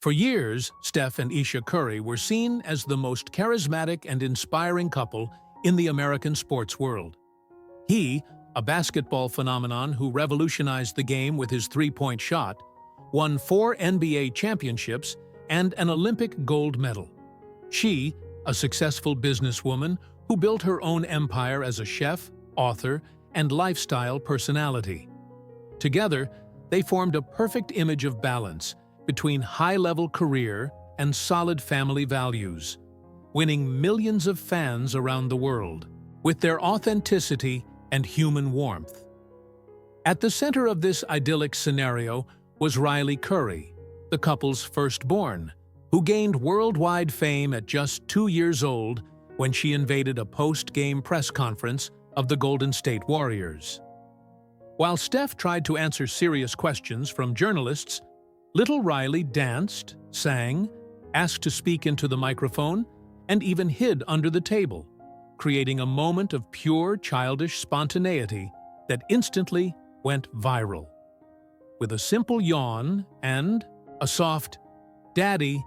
For years, Steph and Ayesha Curry were seen as the most charismatic and inspiring couple in the American sports world. He, a basketball phenomenon who revolutionized the game with his three-point shot, won 4 NBA championships and an Olympic gold medal. She, a successful businesswoman who built her own empire as a chef, author, and lifestyle personality. Together, they formed a perfect image of balance between high-level career and solid family values, winning millions of fans around the world with their authenticity and human warmth. At the center of this idyllic scenario was Riley Curry, the couple's firstborn, who gained worldwide fame at just 2 years old when she invaded a post-game press conference of the Golden State Warriors. While Steph tried to answer serious questions from journalists, little Riley danced, sang, asked to speak into the microphone, and even hid under the table, creating a moment of pure childish spontaneity that instantly went viral. With a simple yawn and a soft, "Daddy,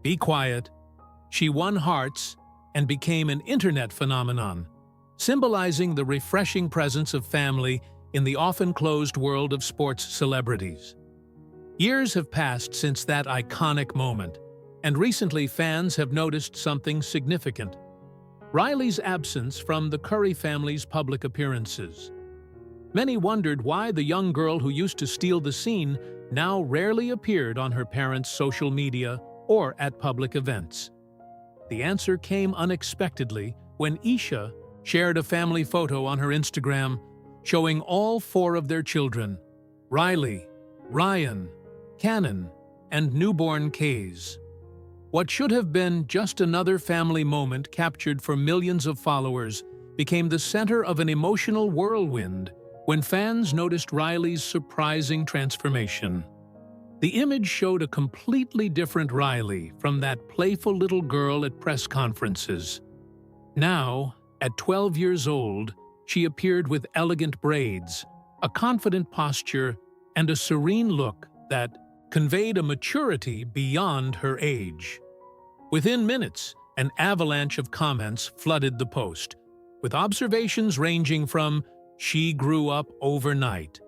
be quiet," she won hearts and became an internet phenomenon, symbolizing the refreshing presence of family in the often closed world of sports celebrities. Years have passed since that iconic moment, and recently fans have noticed something significant: Riley's absence from the Curry family's public appearances. Many wondered why the young girl who used to steal the scene now rarely appeared on her parents' social media or at public events. The answer came unexpectedly when Ayesha shared a family photo on her Instagram showing all 4 of their children: Riley, Ryan, Cannon, and newborn Kays. What should have been just another family moment captured for millions of followers became the center of an emotional whirlwind when fans noticed Riley's surprising transformation. The image showed a completely different Riley from that playful little girl at press conferences. Now, at 12 years old, she appeared with elegant braids, a confident posture, and a serene look that conveyed a maturity beyond her age. Within minutes, an avalanche of comments flooded the post, with observations ranging from "she grew up overnight"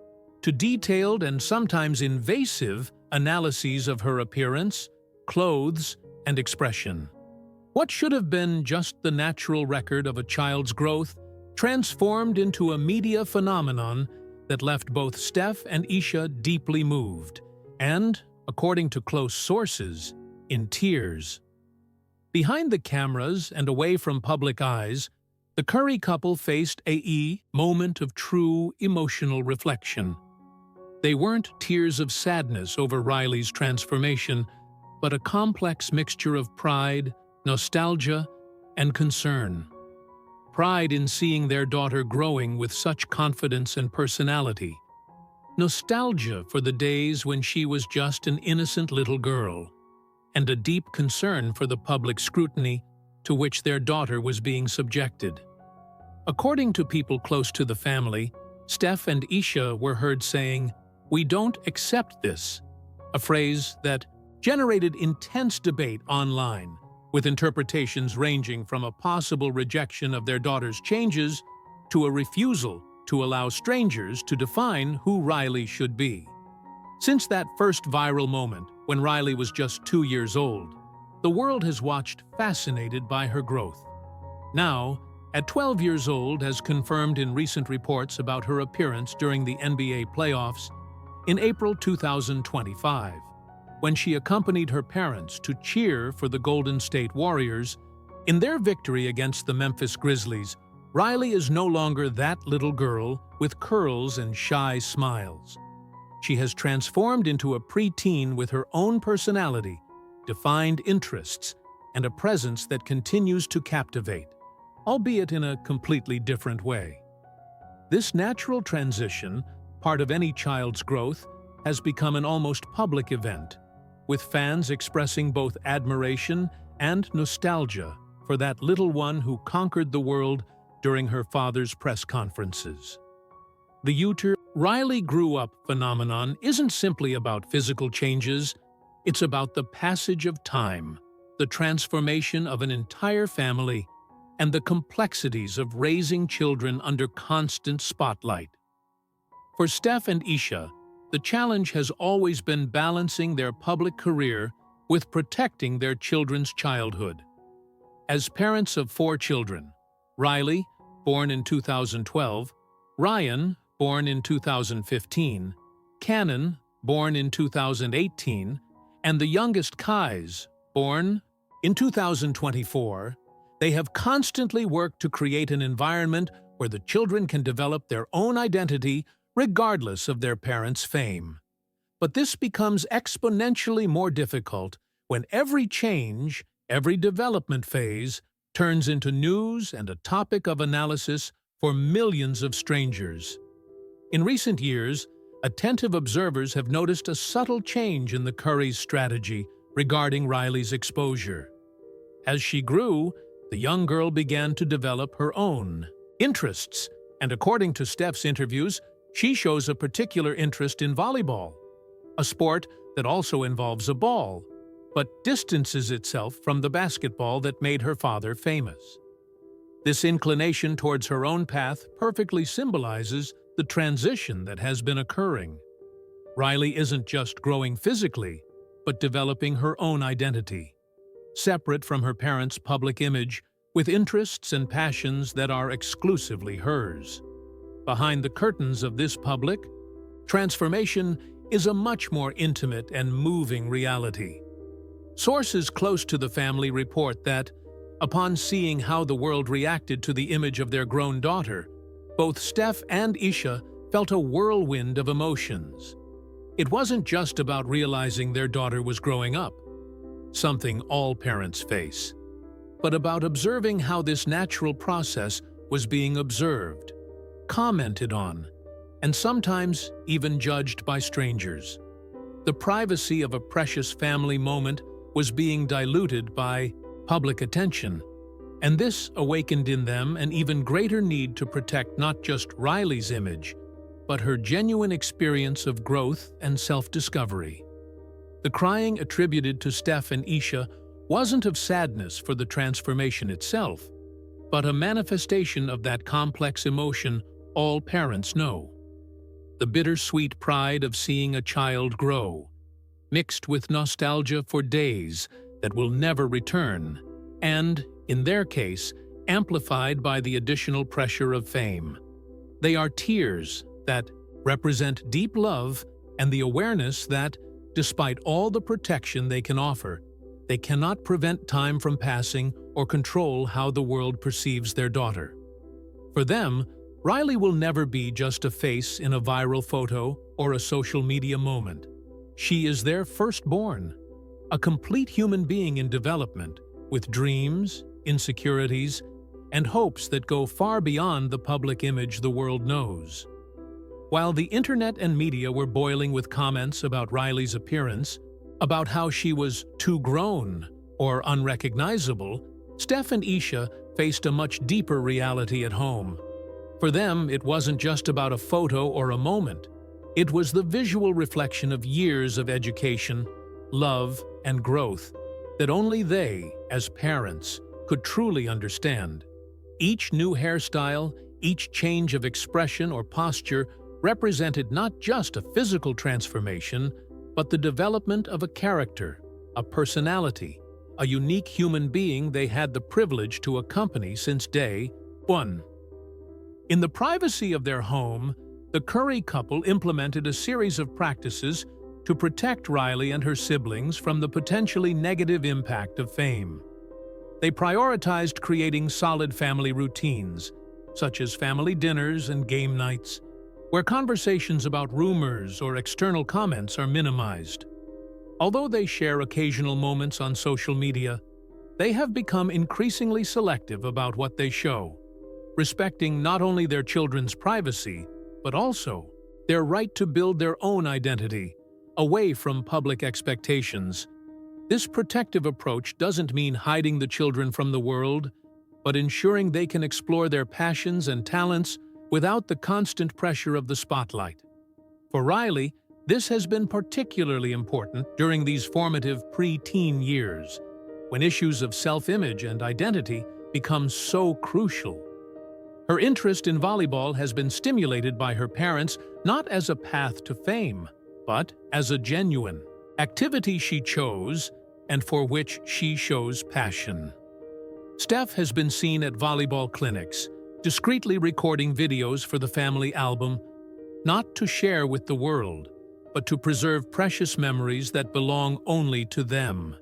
to detailed and sometimes invasive analyses of her appearance, clothes, and expression. What should have been just the natural record of a child's growth transformed into a media phenomenon that left both Steph and Ayesha deeply moved, and, according to close sources, in tears. Behind the cameras and away from public eyes, the Curry couple faced a moment of true emotional reflection. They weren't tears of sadness over Riley's transformation, but a complex mixture of pride, nostalgia, and concern. Pride in seeing their daughter growing with such confidence and personality. Nostalgia for the days when she was just an innocent little girl, and a deep concern for the public scrutiny to which their daughter was being subjected. According to people close to the family, Steph and Ayesha were heard saying, "We don't accept this," a phrase that generated intense debate online, with interpretations ranging from a possible rejection of their daughter's changes to a refusal to allow strangers to define who Riley should be. Since that first viral moment, when Riley was just 2 years old, the world has watched fascinated by her growth. Now, at 12 years old, as confirmed in recent reports about her appearance during the NBA playoffs in April 2025, when she accompanied her parents to cheer for the Golden State Warriors in their victory against the Memphis Grizzlies, Riley is no longer that little girl with curls and shy smiles. She has transformed into a preteen with her own personality, defined interests, and a presence that continues to captivate, albeit in a completely different way. This natural transition, part of any child's growth, has become an almost public event, with fans expressing both admiration and nostalgia for that little one who conquered the world during her father's press conferences. The Riley grew up phenomenon isn't simply about physical changes, It's about the passage of time, the transformation of an entire family, and the complexities of raising children under constant spotlight. For Steph and Ayesha, the challenge has always been balancing their public career with protecting their children's childhood. As parents of 4 children, Riley, born in 2012, Ryan, born in 2015, Cannon, born in 2018, and the youngest Kais, born in 2024, they have constantly worked to create an environment where the children can develop their own identity regardless of their parents' fame. But this becomes exponentially more difficult when every change, every development phase, turns into news and a topic of analysis for millions of strangers. In recent years, attentive observers have noticed a subtle change in the Currys' strategy regarding Riley's exposure. As she grew, the young girl began to develop her own interests, and according to Steph's interviews, she shows a particular interest in volleyball, a sport that also involves a ball, but distances itself from the basketball that made her father famous. This inclination towards her own path perfectly symbolizes the transition that has been occurring. Riley isn't just growing physically, but developing her own identity, separate from her parents' public image, with interests and passions that are exclusively hers. Behind the curtains of this public transformation is a much more intimate and moving reality. Sources close to the family report that, upon seeing how the world reacted to the image of their grown daughter, both Steph and Ayesha felt a whirlwind of emotions. It wasn't just about realizing their daughter was growing up, something all parents face, but about observing how this natural process was being observed, commented on, and sometimes even judged by strangers. The privacy of a precious family moment was being diluted by public attention, and this awakened in them an even greater need to protect not just Riley's image, but her genuine experience of growth and self-discovery. The crying attributed to Steph and Ayesha wasn't of sadness for the transformation itself, but a manifestation of that complex emotion all parents know. The bittersweet pride of seeing a child grow, mixed with nostalgia for days that will never return, and, in their case, amplified by the additional pressure of fame. They are tears that represent deep love and the awareness that, despite all the protection they can offer, they cannot prevent time from passing or control how the world perceives their daughter. For them, Riley will never be just a face in a viral photo or a social media moment. She is their firstborn, a complete human being in development, with dreams, insecurities, and hopes that go far beyond the public image the world knows. While the internet and media were boiling with comments about Riley's appearance, about how she was too grown or unrecognizable, Steph and Ayesha faced a much deeper reality at home. For them, it wasn't just about a photo or a moment. It was the visual reflection of years of education, love, and growth that only they, as parents, could truly understand. Each new hairstyle, each change of expression or posture represented not just a physical transformation, but the development of a character, a personality, a unique human being they had the privilege to accompany since day one. In the privacy of their home, the Curry couple implemented a series of practices to protect Riley and her siblings from the potentially negative impact of fame. They prioritized creating solid family routines, such as family dinners and game nights, where conversations about rumors or external comments are minimized. Although they share occasional moments on social media, they have become increasingly selective about what they show, respecting not only their children's privacy, but also their right to build their own identity, away from public expectations. This protective approach doesn't mean hiding the children from the world, but ensuring they can explore their passions and talents without the constant pressure of the spotlight. For Riley, This has been particularly important during these formative pre-teen years, when issues of self-image and identity become so crucial. Her interest in volleyball has been stimulated by her parents not as a path to fame, but as a genuine activity she chose and for which she shows passion. Steph has been seen at volleyball clinics, discreetly recording videos for the family album, not to share with the world, but to preserve precious memories that belong only to them.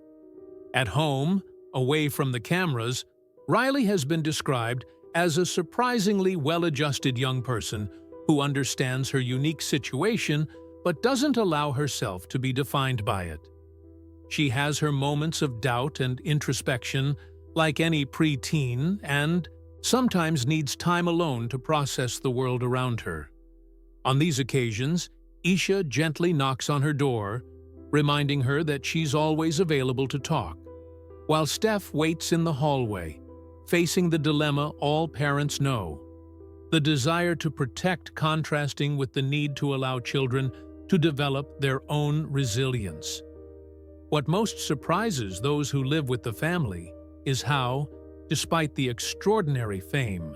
At home, away from the cameras, Riley has been described as a surprisingly well-adjusted young person who understands her unique situation but doesn't allow herself to be defined by it. She has her moments of doubt and introspection, like any preteen, and sometimes needs time alone to process the world around her. On these occasions, Ayesha gently knocks on her door, reminding her that she's always available to talk, while Steph waits in the hallway, facing the dilemma all parents know: the desire to protect contrasting with the need to allow children to develop their own resilience. What most surprises those who live with the family is how, despite the extraordinary fame,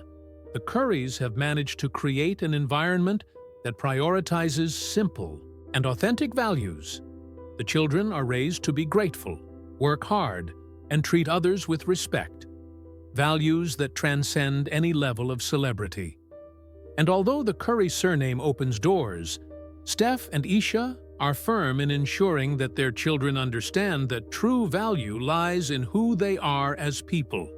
the Currys have managed to create an environment that prioritizes simple and authentic values. The children are raised to be grateful, work hard, and treat others with respect, values that transcend any level of celebrity. And although the Curry surname opens doors, Steph and Ayesha are firm in ensuring that their children understand that true value lies in who they are as people,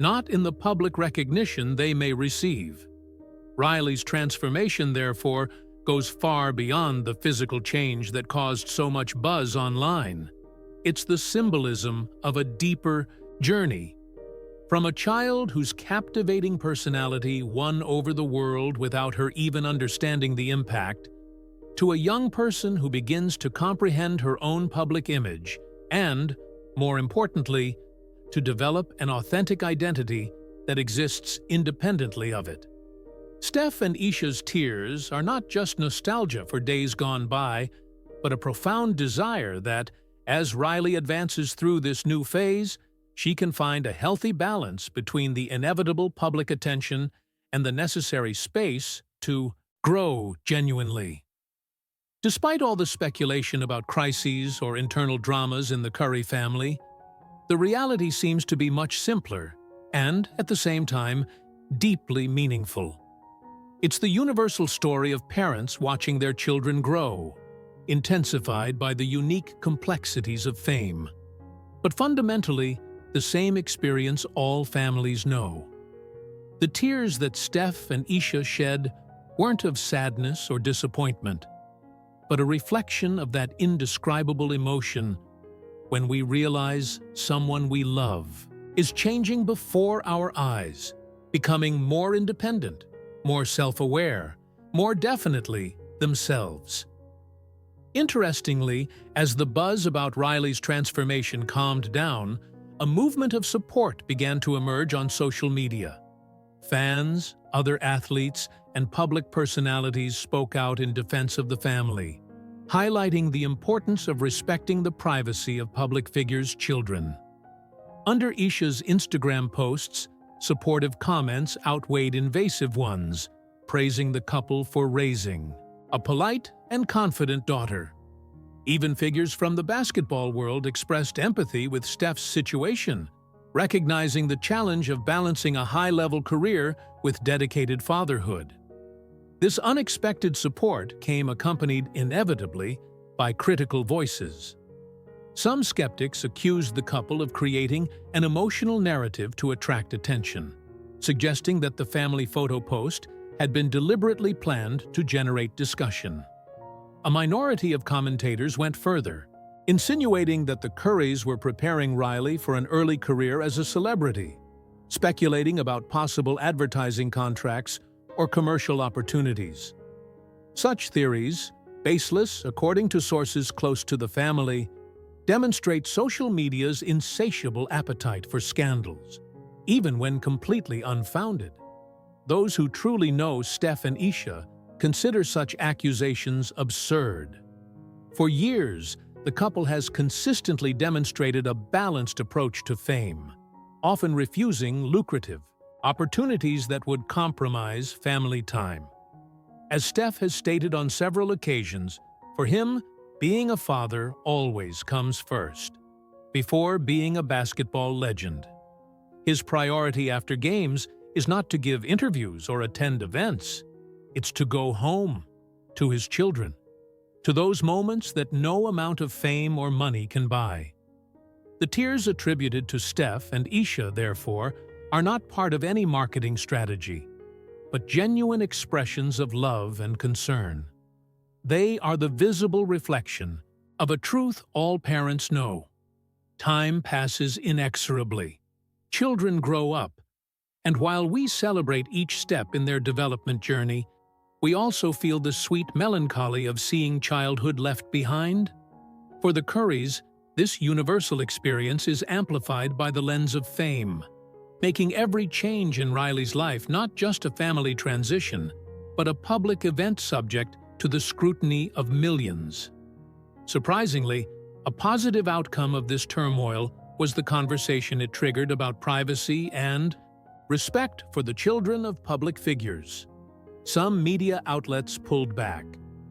not in the public recognition they may receive. Riley's transformation, therefore, goes far beyond the physical change that caused so much buzz online. It's the symbolism of a deeper journey. From a child whose captivating personality won over the world without her even understanding the impact, to a young person who begins to comprehend her own public image and, more importantly, to develop an authentic identity that exists independently of it. Steph and Ayesha's tears are not just nostalgia for days gone by, but a profound desire that, as Riley advances through this new phase, she can find a healthy balance between the inevitable public attention and the necessary space to grow genuinely. Despite all the speculation about crises or internal dramas in the Curry family, the reality seems to be much simpler and, at the same time, deeply meaningful. It's the universal story of parents watching their children grow, intensified by the unique complexities of fame. But fundamentally, the same experience all families know. The tears that Steph and Ayesha shed weren't of sadness or disappointment, but a reflection of that indescribable emotion when we realize someone we love is changing before our eyes, becoming more independent, more self-aware, more definitely themselves. Interestingly, as the buzz about Riley's transformation calmed down, a movement of support began to emerge on social media. Fans, other athletes, and public personalities spoke out in defense of the family, highlighting the importance of respecting the privacy of public figures' children. Under Ayesha's Instagram posts, supportive comments outweighed invasive ones, praising the couple for raising a polite and confident daughter. Even figures from the basketball world expressed empathy with Steph's situation, recognizing the challenge of balancing a high-level career with dedicated fatherhood. This unexpected support came accompanied inevitably by critical voices. Some skeptics accused the couple of creating an emotional narrative to attract attention, suggesting that the family photo post had been deliberately planned to generate discussion. A minority of commentators went further, insinuating that the Currys were preparing Riley for an early career as a celebrity, speculating about possible advertising contracts or commercial opportunities. Such theories, baseless according to sources close to the family, demonstrate social media's insatiable appetite for scandals, even when completely unfounded. Those who truly know Steph and Ayesha consider such accusations absurd. For years, the couple has consistently demonstrated a balanced approach to fame, often refusing lucrative opportunities that would compromise family time. As Steph has stated on several occasions, for him, being a father always comes first, before being a basketball legend. His priority after games is not to give interviews or attend events. It's to go home, to his children, to those moments that no amount of fame or money can buy. The tears attributed to Steph and Ayesha, therefore, are not part of any marketing strategy, but genuine expressions of love and concern. They are the visible reflection of a truth all parents know. Time passes inexorably. Children grow up, and while we celebrate each step in their development journey, we also feel the sweet melancholy of seeing childhood left behind. For the Currys, this universal experience is amplified by the lens of fame, making every change in Riley's life not just a family transition, but a public event subject to the scrutiny of millions. Surprisingly, a positive outcome of this turmoil was the conversation it triggered about privacy and respect for the children of public figures. Some media outlets pulled back,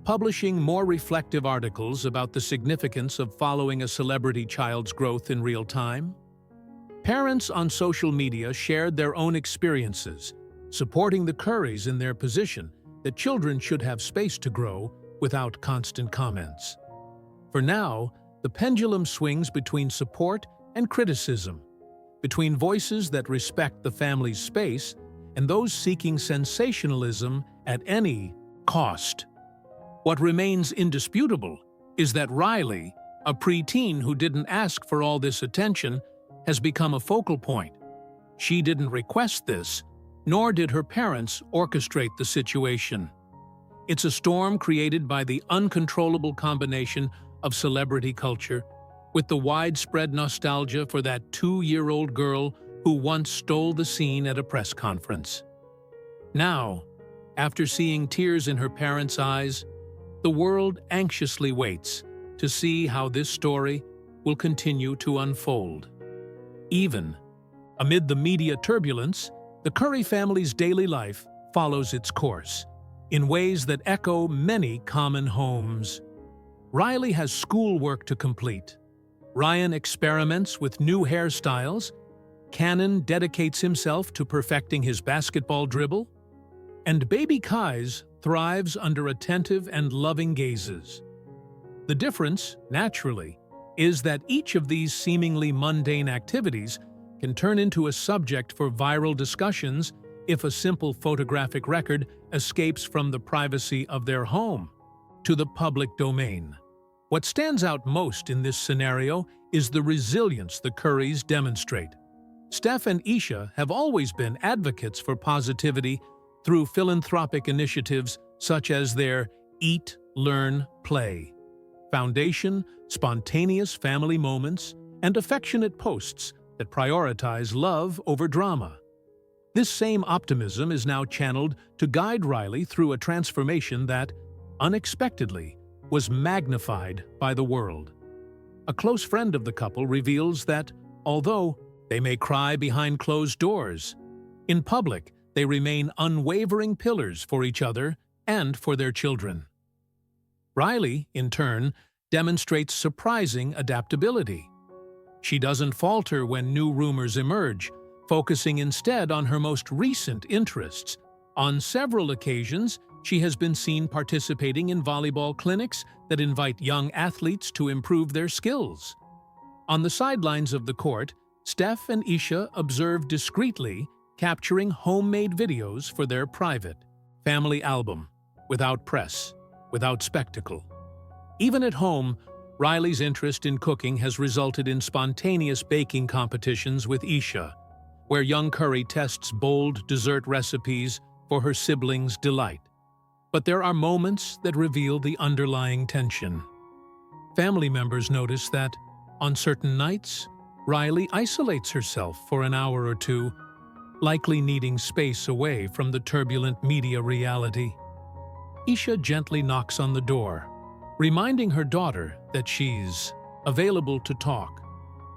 publishing more reflective articles about the significance of following a celebrity child's growth in real time. Parents on social media shared their own experiences, supporting the Currys in their position that children should have space to grow without constant comments. For now, the pendulum swings between support and criticism, between voices that respect the family's space and those seeking sensationalism at any cost. What remains indisputable is that Riley, a preteen who didn't ask for all this attention, has become a focal point. She didn't request this, nor did her parents orchestrate the situation. It's a storm created by the uncontrollable combination of celebrity culture with the widespread nostalgia for that 2-year-old girl who once stole the scene at a press conference. Now, after seeing tears in her parents' eyes, the world anxiously waits to see how this story will continue to unfold. Even amid the media turbulence, the Curry family's daily life follows its course, in ways that echo many common homes. Riley has schoolwork to complete. Ryan experiments with new hairstyles. Cannon dedicates himself to perfecting his basketball dribble. And baby Kai's thrives under attentive and loving gazes. The difference, naturally, is that each of these seemingly mundane activities can turn into a subject for viral discussions if a simple photographic record escapes from the privacy of their home to the public domain. What stands out most in this scenario is the resilience the Currys demonstrate. Steph and Ayesha have always been advocates for positivity through philanthropic initiatives such as their Eat, Learn, Play foundation, spontaneous family moments, and affectionate posts that prioritize love over drama. This same optimism is now channeled to guide Riley through a transformation that, unexpectedly, was magnified by the world. A close friend of the couple reveals that, although they may cry behind closed doors, in public they remain unwavering pillars for each other and for their children. Riley, in turn, demonstrates surprising adaptability. She doesn't falter when new rumors emerge, focusing instead on her most recent interests. On several occasions, she has been seen participating in volleyball clinics that invite young athletes to improve their skills. On the sidelines of the court, Steph and Ayesha observe discreetly, capturing homemade videos for their private family album, without press, without spectacle. Even at home, Riley's interest in cooking has resulted in spontaneous baking competitions with Ayesha, where young Curry tests bold dessert recipes for her siblings' delight. But there are moments that reveal the underlying tension. Family members notice that, on certain nights, Riley isolates herself for an hour or two, likely needing space away from the turbulent media reality. Ayesha gently knocks on the door, reminding her daughter that she's available to talk.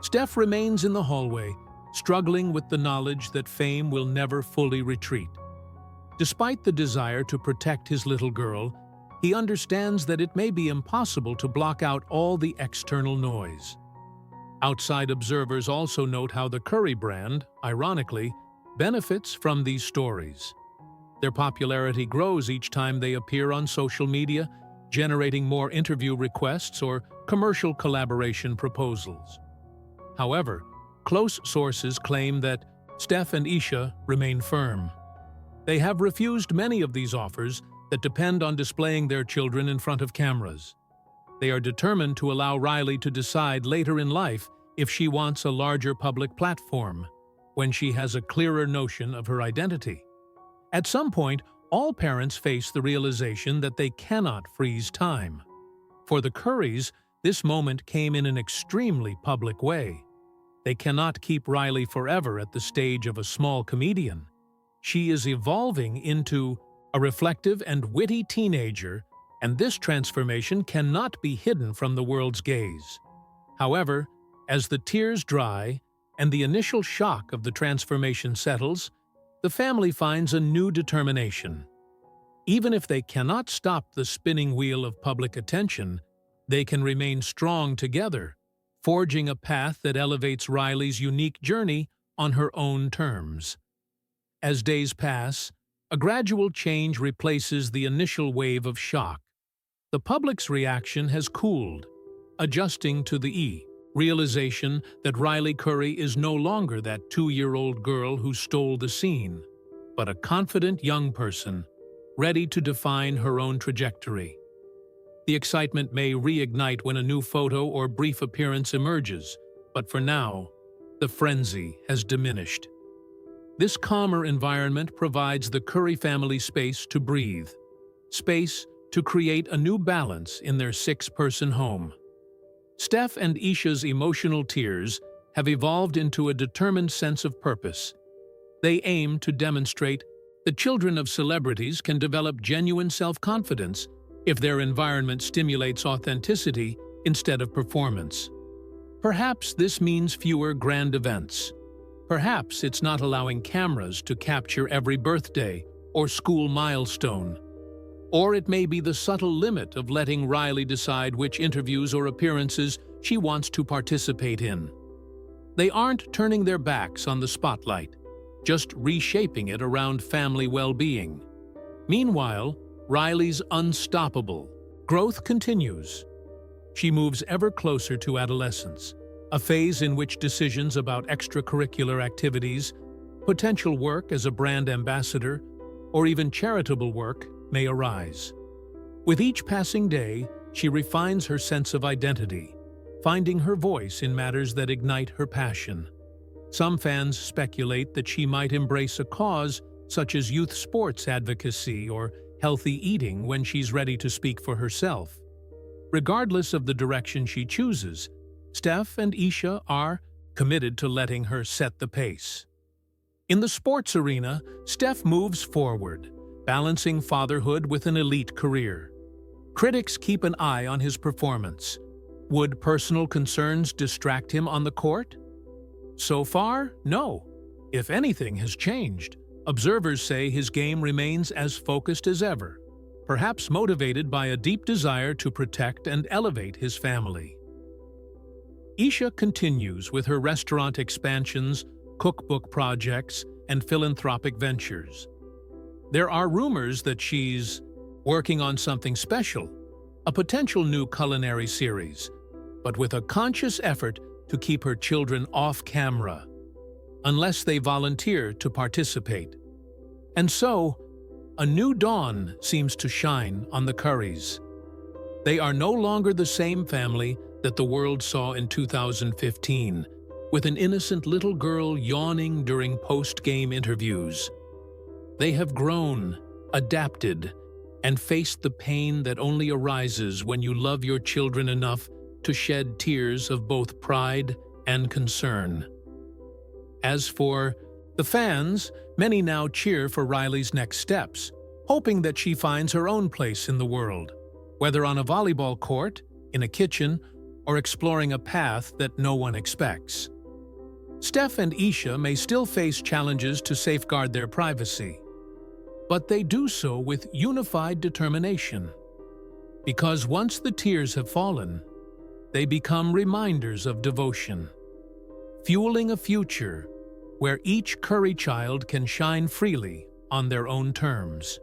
Steph remains in the hallway, struggling with the knowledge that fame will never fully retreat. Despite the desire to protect his little girl, he understands that it may be impossible to block out all the external noise. Outside observers also note how the Curry brand, ironically, benefits from these stories. Their popularity grows each time they appear on social media, generating more interview requests or commercial collaboration proposals. However, close sources claim that Steph and Ayesha remain firm. They have refused many of these offers that depend on displaying their children in front of cameras. They are determined to allow Riley to decide later in life if she wants a larger public platform, when she has a clearer notion of her identity. At some point, all parents face the realization that they cannot freeze time. For the Currys, this moment came in an extremely public way. They cannot keep Riley forever at the stage of a small comedian. She is evolving into a reflective and witty teenager, and this transformation cannot be hidden from the world's gaze. However, as the tears dry and the initial shock of the transformation settles, the family finds a new determination. Even if they cannot stop the spinning wheel of public attention, they can remain strong together, forging a path that elevates Riley's unique journey on her own terms. As days pass, a gradual change replaces the initial wave of shock. The public's reaction has cooled, adjusting to the realization that Riley Curry is no longer that 2-year-old girl who stole the scene, but a confident young person, ready to define her own trajectory. The excitement may reignite when a new photo or brief appearance emerges, but for now, the frenzy has diminished. This calmer environment provides the Curry family space to breathe, space to create a new balance in their 6-person home. Steph and Ayesha's emotional tears have evolved into a determined sense of purpose. They aim to demonstrate that children of celebrities can develop genuine self-confidence if their environment stimulates authenticity instead of performance. Perhaps this means fewer grand events. Perhaps it's not allowing cameras to capture every birthday or school milestone. Or it may be the subtle limit of letting Riley decide which interviews or appearances she wants to participate in. They aren't turning their backs on the spotlight, just reshaping it around family well-being. Meanwhile, Riley's unstoppable growth continues. She moves ever closer to adolescence, a phase in which decisions about extracurricular activities, potential work as a brand ambassador, or even charitable work may arise. With each passing day, she refines her sense of identity, finding her voice in matters that ignite her passion. Some fans speculate that she might embrace a cause such as youth sports advocacy or healthy eating when she's ready to speak for herself. Regardless of the direction she chooses, Steph and Ayesha are committed to letting her set the pace. In the sports arena, Steph moves forward, balancing fatherhood with an elite career. Critics keep an eye on his performance. Would personal concerns distract him on the court? So far, no. If anything has changed, observers say his game remains as focused as ever, perhaps motivated by a deep desire to protect and elevate his family. Ayesha continues with her restaurant expansions, cookbook projects, and philanthropic ventures. There are rumors that she's working on something special, a potential new culinary series, but with a conscious effort to keep her children off camera, unless they volunteer to participate. And so, a new dawn seems to shine on the Currys. They are no longer the same family that the world saw in 2015, with an innocent little girl yawning during post-game interviews. They have grown, adapted, and faced the pain that only arises when you love your children enough to shed tears of both pride and concern. As for the fans, many now cheer for Riley's next steps, hoping that she finds her own place in the world. whether on a volleyball court, in a kitchen, or exploring a path that no one expects. Steph and Ayesha may still face challenges to safeguard their privacy, but they do so with unified determination. Because once the tears have fallen, they become reminders of devotion, fueling a future where each Curry child can shine freely on their own terms.